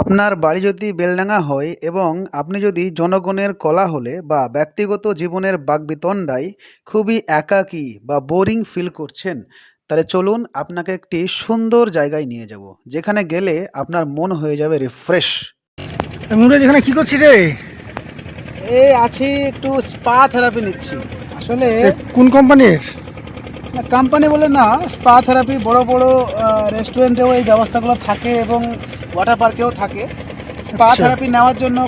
আপনার বাড়ি যদি বেলডাঙা হয় এবং আপনি যদি জনগণের কোলাহলে বা ব্যক্তিগত জীবনের বাকবিতণ্ডায় খুবই একাকী বা বোরিং ফিল করছেন, তাহলে চলুন আপনাকে একটি সুন্দর জায়গায় নিয়ে যাব, যেখানে গেলে আপনার মন হয়ে যাবে রিফ্রেশ। মুরে যেখানে কি করছিস রে? এই আছি, একটু স্পা থেরাপি নিচ্ছি আসলে। কোন কোম্পানির? কোম্পানি বলে না, স্পা থেরাপি বড় বড় রেস্টুরেন্টেও এই ব্যবস্থাগুলো থাকে এবং ওয়াটার পার্কেও থাকে। স্পা আচ্ছা, থেরাপি নেওয়ার জন্য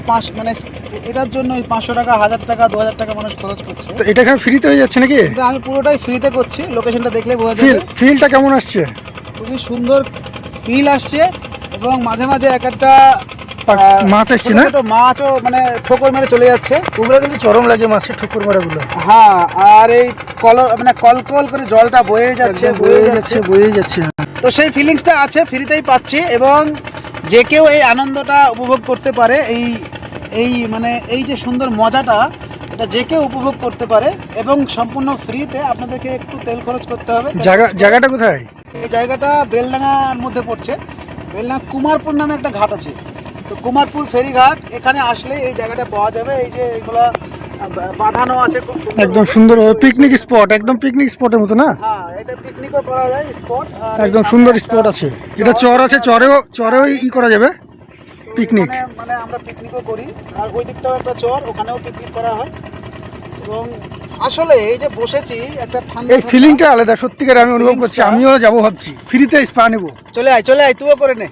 এটার জন্য 500 টাকা, 1000 টাকা, 2000 টাকা মানুষ খরচ করছে। তো এটা এখানে ফ্রিতে হয়ে যাচ্ছে নাকি? কিন্তু আমি পুরোটাই ফ্রিতে করছি, লোকেশনটা দেখলে বোঝা যাবে। ফিলটা কেমন আসছে? খুবই সুন্দর ফিল আসছে এবং মাঝে মাঝে এক একটা মাছ আসছে ছোট না? ছোট মাছও মানে ঠোকর মেরে চলে যাচ্ছে। ওগুলো কিন্তু চরম লাগে, মাছের ঠুকুর মারাগুলো। হ্যাঁ, আর এই মানে কলকল করে জলটা বয়ে যাচ্ছে, বয়ে যাচ্ছে। তো সেই ফিলিংসটা আছে, ফ্রিতেই পাচ্ছি এবং যে কেউ এই আনন্দটা উপভোগ করতে পারে। এই মানে এই যে সুন্দর মজাটা, এটা যে কেউ উপভোগ করতে পারে এবং সম্পূর্ণ ফ্রিতে। আপনাদেরকে একটু তেল খরচ করতে হবে। জায়গাটা কোথায়? এই জায়গাটা বেলডাঙার মধ্যে পড়ছে। বেলডাঙা কুমারপুর নামে একটা ঘাট আছে, তো কুমারপুর ফেরিঘাট, এখানে আসলে এই জায়গাটা পাওয়া যাবে। এই যে এইগুলা বাঁধানো আছে খুব সুন্দর, একদম সুন্দর পিকনিক স্পট, একদম পিকনিক স্পটের মতো না? হ্যাঁ, এটা পিকনিকও করা যায় স্পট। আর একদম সুন্দর স্পট আছে। এটা চর আছে, চরেও করা যাবে পিকনিক। মানে আমরা পিকনিকও করি, আর ওই দিকটাও একটা চর, ওখানেও পিকনিক করা হয়। এবং আসলে এই যে বসেছি একটা ঠান্ডা এই ফিলিংটা আলাদা, সত্যিকার আমি অনুভব করছি। আমিও যাবো ভাবছি, ফ্রিতে স্পা নেবো। চলে আয় তুইও করে নে।